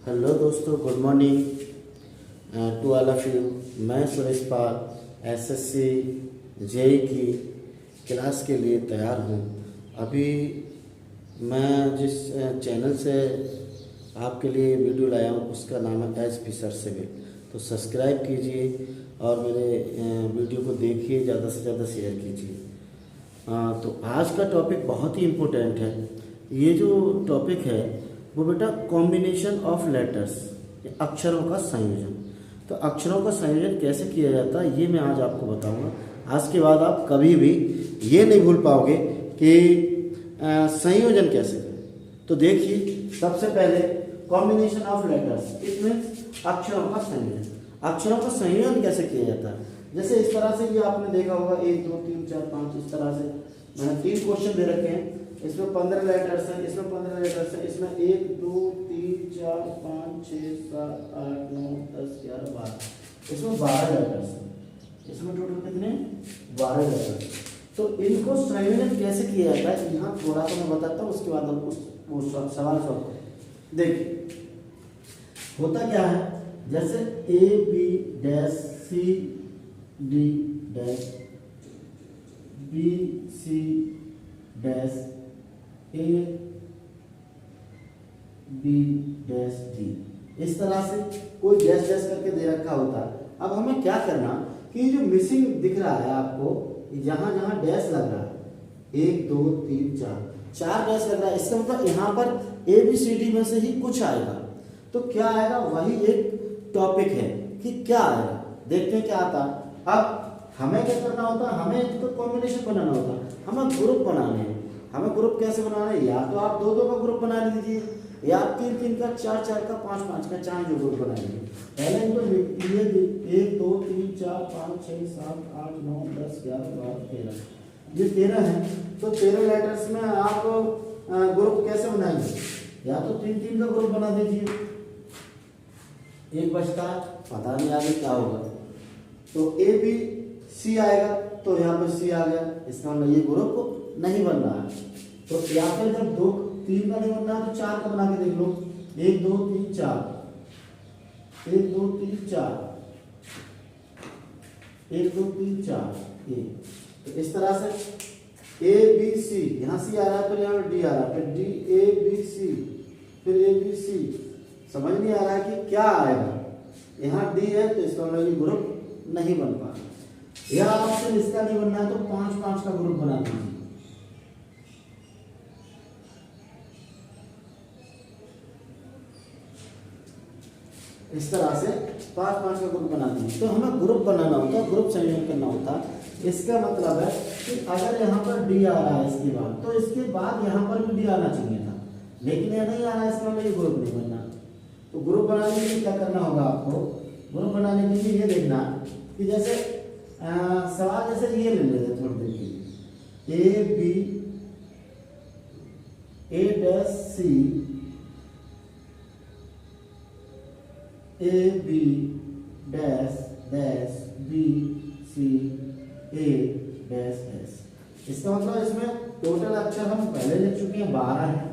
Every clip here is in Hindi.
हेलो दोस्तों, good morning to all of you. मैं सुरेश पाल एसएससी जेई की क्लास के लिए तैयार हूँ। अभी मैं जिस चैनल से आपके लिए वीडियो लाया हूँ उसका नाम है एज फिशर सिविल। तो सब्सक्राइब कीजिए और मेरे वीडियो को देखिए, ज़्यादा से ज़्यादा शेयर कीजिए। तो आज का टॉपिक बहुत ही इम्पोर्टेंट है। ये जो टॉपिक है वो बेटा कॉम्बिनेशन ऑफ लेटर्स, अक्षरों का संयोजन। तो अक्षरों का संयोजन कैसे किया जाता है ये मैं आज आपको बताऊंगा। आज के बाद आप कभी भी ये नहीं भूल पाओगे कि संयोजन कैसे करें। तो देखिए, सबसे पहले combination of letters, it means अक्षरों का संयोजन। अक्षरों का संयोजन कैसे किया जाता है, जैसे इस तरह से ये आपने देखा होगा 1 2 3 4 5 इस तरह से मैंने 3 क्वेश्चन दे रखे हैं। इसमें 15 लेटर्स हैं, इसमें 15 लेटर्स हैं, इसमें 1 2 3 4 5 6 7 8 9 10 11 12, इसमें 12 लेटर्स हैं। इसमें टोटल कितने 12 लेटर्स। तो इनको संयोजन कैसे किया जाता है यहाँ थोड़ा सा मैं बताता हूँ, उसके बाद हम उस सवाल सॉल्व करें। देखिए होता क्या है, जैसे A B dash C D dash B C dash A B dash D, इस तरह से कोई डैश डैश करके दे रखा होता है। अब हमें क्या करना कि जो मिसिंग दिख रहा है आपको, जहां जहां डैश लग रहा है 1 2 3 4 डैश लग रहा है, इसका मतलब यहाँ पर ए बी सी डी में से ही कुछ आएगा। तो क्या आएगा, वही एक टॉपिक है कि क्या आएगा। देखते हैं क्या आता है। अब हमें क्या करना होता है, हमें तो कॉम्बिनेशन बनाना होता है, हमें ग्रुप बनाने हैं। हमें ग्रुप कैसे बनाना है, या तो आप 2 2 का ग्रुप बना लीजिए, या आप 3 3 का 4 4 का 5 5 का, चाहे जो ग्रुप बनाएंगे। पहले इनको ये 1 2 3 4 5 6 7 8 9 10 11 12 13, ये 13 है। तो 13 लेटर्स में आप ग्रुप कैसे बनाएंगे, या तो 3 3 का ग्रुप बना दीजिए। एक बचता है, पता नहीं आगे क्या होगा। तो ए बी सी आएगा, तो यहाँ पे सी आ गया, इसका मतलब ये ग्रुप नहीं बन रहा है। तो या फिर जब 2 3 का नहीं बन रहा है तो 4 का बना के देख लो, 1 2 3 4, 1 2 3 4, 1 2 3 4 ये। तो इस तरह से ए बी सी, यहाँ सी आ रहा है, फिर यहाँ डी आ रहा है, फिर डी ए बी सी, फिर ए बी सी। समझ नहीं आ रहा है कि क्या आएगा। यहाँ डी है तो इसका मतलब ये ग्रुप नहीं बन पा रहा। या आपसे इसका नहीं बनना है तो 5 5 का ग्रुप बना दीजिए। इस तरह से 5 5 का ग्रुप बना दीजिए। तो हमें ग्रुप बनाना होता है, ग्रुप संयोजन करना होता है। इसका मतलब है कि अगर यहाँ पर डी आ रहा है इसके बाद, तो इसके बाद यहाँ पर भी डी आना चाहिए था, लेकिन यह नहीं आ रहा है, इसका मतलब ये ग्रुप नहीं बनना। तो ग्रुप बनाने के लिए क्या करना होगा आपको, ग्रुप बनाने के लिए ये देखना कि जैसे सवाल जैसे ये ले लेते थोड़ी देर के लिए, A B A dash C A B dash dash B C A dash dash. इसका मतलब इसमें टोटल अक्षर हम पहले लिख चुके हैं 12 हैं।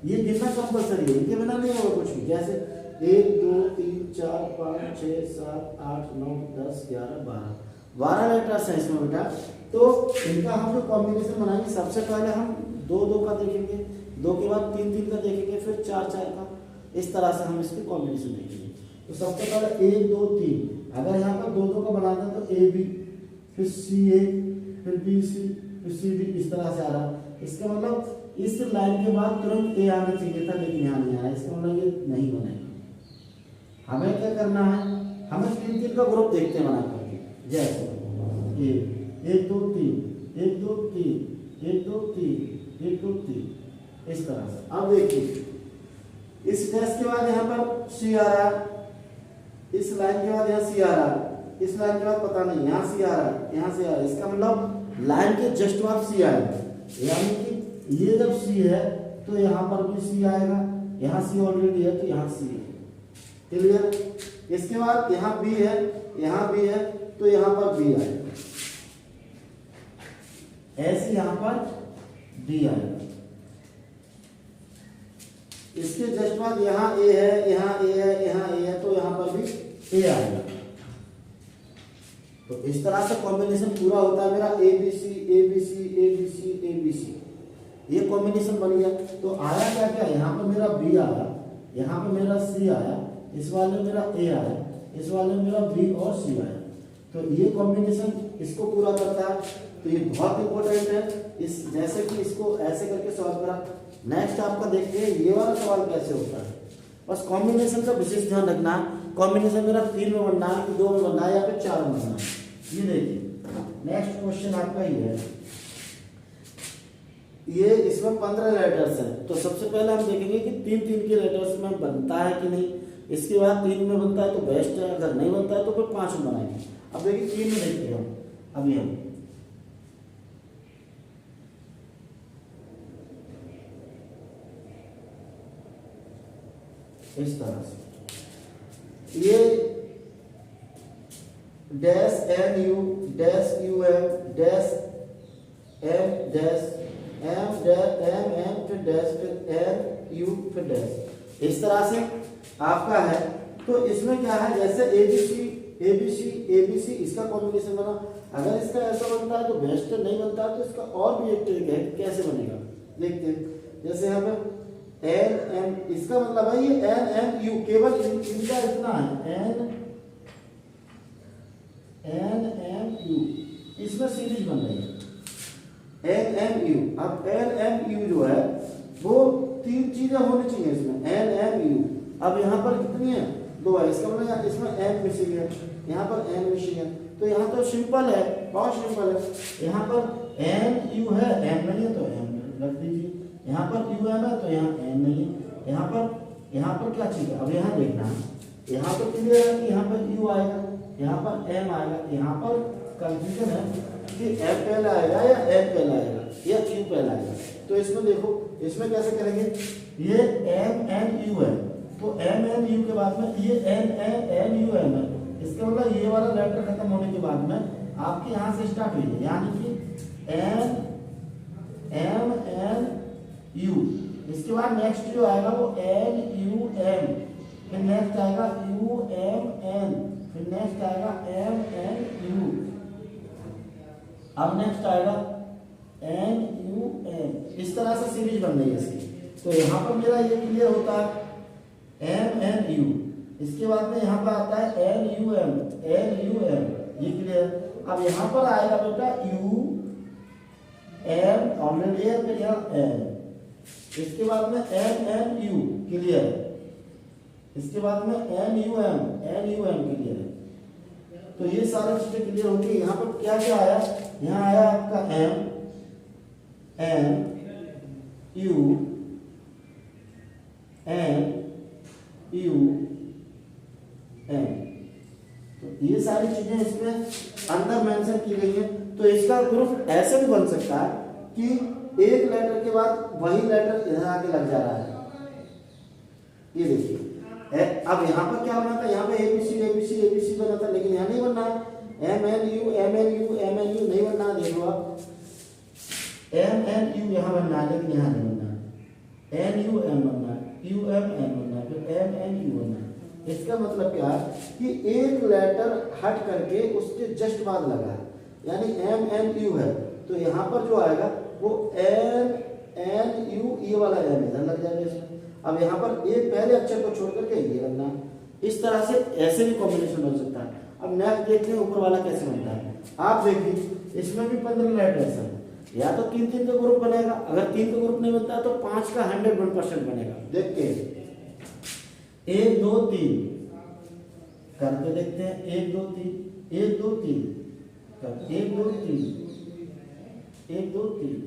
ये गिनना कंपलसरी है, इनके बिना नहीं होगा कुछ भी। जैसे 1 2 3 4 5 6 7 8 9 10 11 12 लेटर्स हैं इसमें बेटा। तो इनका हम जो कॉम्बिनेशन बनाएंगे, सबसे पहले हम 2 2 का देखेंगे, 2 के बाद 3 3 का देखेंगे, फिर 4 4 का। इस तरह से हम इसके कॉम्बिनेशन देखेंगे। तो सबसे पहले 1 2 3, अगर यहाँ पर 2 2 का बनाते हैं तो ए बी, फिर सी ए, फिर बी सी, फिर सी डी, इस तरह से आ रहा है। इसका मतलब इस लाइन के बाद तुरंत ए आना चाहिए था, लेकिन यहाँ नहीं आया, इसका मतलब ये नहीं बनेगा। हमें क्या करना है, हमें 3 3 का ग्रुप देखते हैं बना करके, जैसे 1 2 3 1 2 3 1 2 3 1 2 3, इस तरह से। अब देखिए इस डैश के बाद यहाँ पर सी आ रहा है, इस लाइन के बाद यहाँ सी आ रहा है, इस लाइन के बाद पता नहीं यहाँ सी आ रहा है, यहाँ से आ रहा है। इसका मतलब लाइन के जस्ट बाद सी आएगा, यानी कि ये जब सी है तो यहाँ पर भी सी आएगा, यहाँ सी ऑलरेडी है तो यहाँ सी है। क्लियर। इसके बाद यहाँ बी है, यहाँ बी है तो यहाँ पर बी आएगा, ऐसे यहाँ पर डी आएगा। इसके जस्ट बाद यहाँ ए है, यहाँ ए है, यहाँ ए है, तो यहाँ पर भी ए आएगा। तो इस तरह से कॉम्बिनेशन पूरा होता है मेरा A B C A B C A B C A B C, ये कॉम्बिनेशन बन गया। तो आया क्या क्या, यहाँ पर मेरा बी आया, यहाँ पर मेरा सी आया, इस वाले में मेरा ए आया, इस वाले में मेरा बी और सी आया। तो ये कॉम्बिनेशन इसको पूरा करता है। तो ये बहुत इंपॉर्टेंट है। इस जैसे कि इसको ऐसे करके सॉल्व करा। नेक्स्ट आपका देखते हैं ये वाला सवाल कैसे होता है। बस कॉम्बिनेशन का विशेष ध्यान रखना है। कॉम्बिनेशन मेरा 3 में बनना है कि 2 में बनना है या फिर 4 में बनना है। ये देखिए नेक्स्ट क्वेश्चन आपका ये है, ये इसमें 15 लेटर्स हैं। तो सबसे पहले हम देखेंगे कि 3-3 के लेटर्स में बनता है कि नहीं। इसके बाद 3 में बनता है तो बेस्ट है, अगर नहीं बनता है तो फिर 5 में बनाएंगे। अब देखिए 3 में देखते हैं अभी हम इस तरह से ये dash N U dash U M dash M dash M dash M M फिर डैश फिर एन यू फिर डैश, इस तरह से आपका है। तो इसमें क्या है, जैसे A B C A B C A B C इसका कॉम्बिनेशन बना। अगर इसका ऐसा बनता है तो बेस्ट है, नहीं बनता है तो इसका और भी एक तरीका है कैसे बनेगा देखते हैं। जैसे यहाँ पे एन एम, इसका मतलब है ये एन एम यू, केवल इनका इतना है एन एम यू, इसमें सीरीज बन रही है एन एम यू। अब एन एम यू जो है वो 3 चीजें होनी चाहिए इसमें एन एम यू। अब यहाँ पर कितनी है, 2 है, इसका मतलब इसमें एन मिसिंग है, यहाँ पर एन मिसिंग है। तो यहाँ तो सिंपल है, बहुत सिंपल है। यहाँ पर एन यू है, एन नहीं है तो एन रख दीजिए। यहाँ पर यू एम है तो यहाँ एन नहीं है। यहाँ पर क्या चीज है, अब यहाँ देखना है। यहाँ पर क्लियर है कि यहाँ पर यू आएगा, यहाँ पर एम आएगा। यहाँ पर कंफ्यूजन है कि एम पहले आएगा या एम पहले आएगा या यू पहले आएगा। तो इसमें देखो, इसमें कैसे करेंगे, ये एम एन यू है तो एम एन यू के बाद में ये एन एन यू एम है। इसका मतलब ये वाला लेटर खत्म होने के बाद में आपके यहाँ से स्टार्ट हुई है, यानी कि एन एम एन यू। इसके बाद नेक्स्ट जो आएगा वो एन यू एम, फिर नेक्स्ट आएगा यू एम एन, फिर नेक्स्ट आएगा एम एन यू, अब नेक्स्ट आएगा एन यू एम। इस तरह से सीरीज बन रही है इसकी। तो यहाँ पर मेरा ये क्लियर होता है एम एन यू। इसके बाद में यहाँ पर आता है एन यू एम, ये क्लियर। अब यहाँ पर आएगा बेटा यू एम ऑलरेडी है, फिर यहाँ एम, इसके बाद में एम एन यू क्लियर है, इसके बाद में एन यू एम क्लियर है। तो ये सारी चीजें क्लियर होती है। यहाँ पर क्या क्या आया, यहाँ आया आपका M N U N U M, तो ये सारी चीजें इसमें अंदर मेंशन की गई है। तो इसका ग्रुप ऐसे भी बन सकता है कि एक लेटर के बाद वही लेटर इधर आके लग जा रहा है। ये देखिए अब यहाँ पर क्या बना था, यहाँ पे एबीसी बना था, लेकिन यहाँ नहीं बनना है। एम एन यू नहीं बनना है। देखो आप एम एन यू यहाँ बनना है, लेकिन यहाँ नहीं बनना है। एन यू एम बनना है, यू एम एन बनना है, फिर एम एन यू बनना है। इसका मतलब क्या है कि एक लेटर हट करके उसके जस्ट बाद लगा है, यानी एम एन यू है तो यहाँ पर जो आएगा वो एम एन यू, ये वाला एम इधर लग जाएगा इसमें। अब यहाँ पर एक पहले अक्षर को छोड़ करके ये लगना है। इस तरह से ऐसे भी कॉम्बिनेशन बन सकता है। अब नेक्स्ट देखते हैं ऊपर वाला कैसे बनता है। आप देखिए इसमें भी 15 लेटर्स हैं, या तो 3-3 का ग्रुप बनेगा। अगर 3 का ग्रुप नहीं बनता है तो 5 का 101% बनेगा। देखते हैं 1 2 3 करके देखते हैं। 1 2 3 1 2 3 1 2 3 1 2 3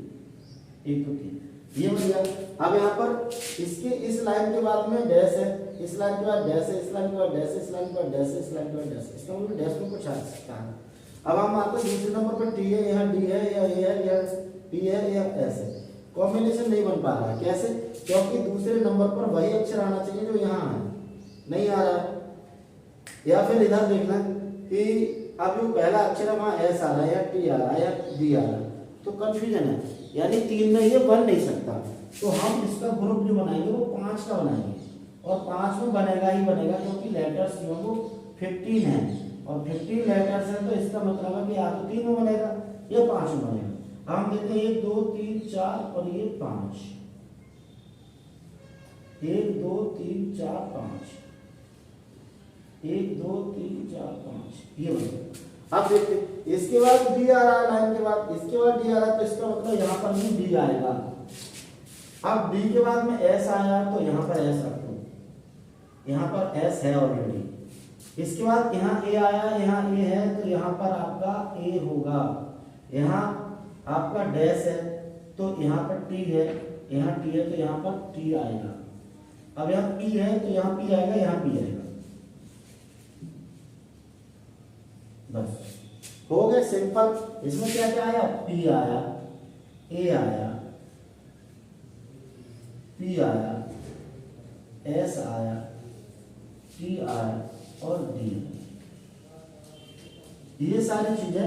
1 2 3, ये बन गया। अब यहाँ पर इसके इस लाइन के बाद में डैश है, इस लाइन के बाद डैश है, इस लाइन के बाद डैश है, इस लाइन के बाद डैश है, इस लाइन के बाद डैश है। इसका मतलब डैश में कुछ आ सकता है। अब हम आते हैं दूसरे नंबर पर, टी है, यहाँ डी है, या ए है, या पी है, या एस है। कॉम्बिनेशन नहीं बन पा रहा है। कैसे? क्योंकि दूसरे नंबर पर वही अक्षर आना चाहिए जो यहाँ है, नहीं आ रहा है। या फिर इधर देखना कि अब जो पहला अक्षर है वहाँ एस आ रहा है, या टी आ रहा है, या डी आ रहा है, तो कंफ्यूजन है। यानी 3 में ये बन नहीं सकता। तो हम इसका ग्रुप जो बनाएंगे वो 5 का बनाएंगे, और 5 में बनेगा ही बनेगा, क्योंकि लेटर्स जो है वो 15 है, और 15 लेटर्स है तो इसका मतलब है कि या तो 3 में बनेगा या 5 में बनेगा। हम देखते हैं 1 2 3 4 और ये 5, 1 2 3 4 5, 1 2 3 4 5, ये बनेगा। अब देखते हैं इसके बाद डी आ रहा है, लाइन के बाद इसके बाद डी आ रहा है, तो इसका मतलब यहाँ पर भी डी आएगा। अब डी के बाद में एस आया तो यहाँ पर एस रख दो, यहाँ पर एस है ऑलरेडी। इसके बाद यहाँ ए आया, यहाँ ए है तो यहाँ पर आपका ए होगा। यहाँ आपका डैश है तो यहाँ पर टी है, यहाँ टी है तो यहाँ पर टी आएगा। अब यहाँ पी है तो यहाँ पी आएगा, यहाँ पी आएगा। बस हो गए सिंपल। इसमें क्या क्या आया, पी आया, ए आया, पी आया, एस आया, टी आया और डी। ये सारी चीजें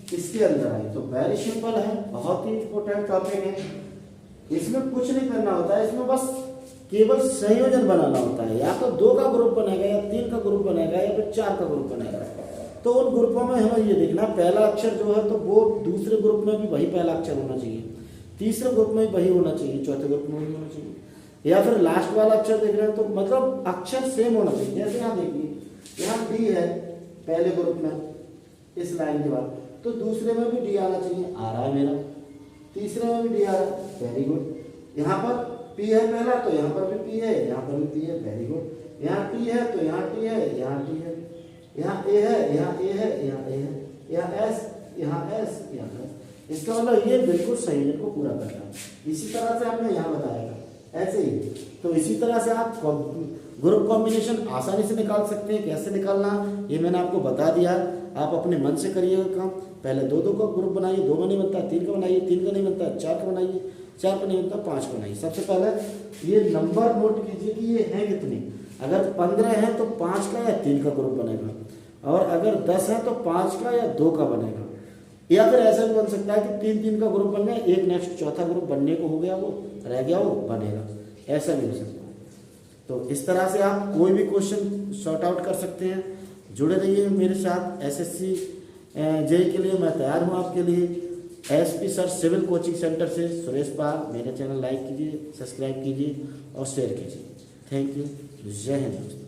इसके अंदर आई। तो वेरी सिंपल है, बहुत ही इंपॉर्टेंट टॉपिक है। इसमें कुछ नहीं करना होता है, इसमें बस केवल संयोजन बनाना होता है। या तो 2 का ग्रुप बनेगा, या 3 का ग्रुप बनेगा, या फिर 4 का ग्रुप बनेगा। तो उन ग्रुपों में हमें ये देखना, पहला अक्षर जो है तो वो दूसरे ग्रुप में भी वही पहला अक्षर होना चाहिए, तीसरे ग्रुप में भी वही होना चाहिए, चौथे ग्रुप में भी होना चाहिए, या फिर लास्ट वाला अक्षर देख रहे हैं तो मतलब अक्षर सेम होना चाहिए। जैसे यहाँ देखिए, यहाँ डी है पहले ग्रुप में इस लाइन के बाद, तो दूसरे में भी डी आना चाहिए, आ रहा है मेरा। तीसरे में भी डी आ रहा है, वेरी गुड। यहाँ पर पी है पहला तो यहाँ पर भी पी है, यहाँ पर भी पी है, वेरी गुड। यहाँ टी है तो यहाँ टी है, यहाँ टी है, यहाँ ए है, यहाँ ए है, यहाँ ए है, यहाँ एस, यहाँ एस, यहाँ एस। इसका मतलब ये बिल्कुल संयोजन को पूरा करता है। इसी तरह से हमने यहाँ बताया ऐसे ही। तो इसी तरह से आप ग्रुप कॉम्बिनेशन आसानी से निकाल सकते हैं। कैसे निकालना ये मैंने आपको बता दिया। आप अपने मन से करिएगा काम। पहले 2-2 का ग्रुप बनाइए, 2 में नहीं बनता 3 का बनाइए, 3 का नहीं बनता 4 का बनाइए, 4 का नहीं बनता 5 का बनाइए। सबसे पहले ये नंबर नोट कीजिए कि ये है कितने। अगर 15 है तो 5 का या 3 का ग्रुप बनेगा, और अगर 10 है तो 5 का या 2 का बनेगा। या फिर ऐसा भी बन सकता है कि 3-3 का ग्रुप बन गया, एक नेक्स्ट चौथा ग्रुप बनने को हो गया, वो रह गया, वो बनेगा। ऐसा भी हो सकता है। तो इस तरह से आप कोई भी क्वेश्चन सॉर्ट आउट कर सकते हैं। जुड़े रहिए मेरे साथ। एसएससी जेईई के लिए मैं तैयार हूँ आपके लिए। SP sir civil coaching centre से सुरेश पाल। मेरा चैनल लाइक कीजिए, सब्सक्राइब कीजिए और शेयर कीजिए। Thank you. जय हिंद।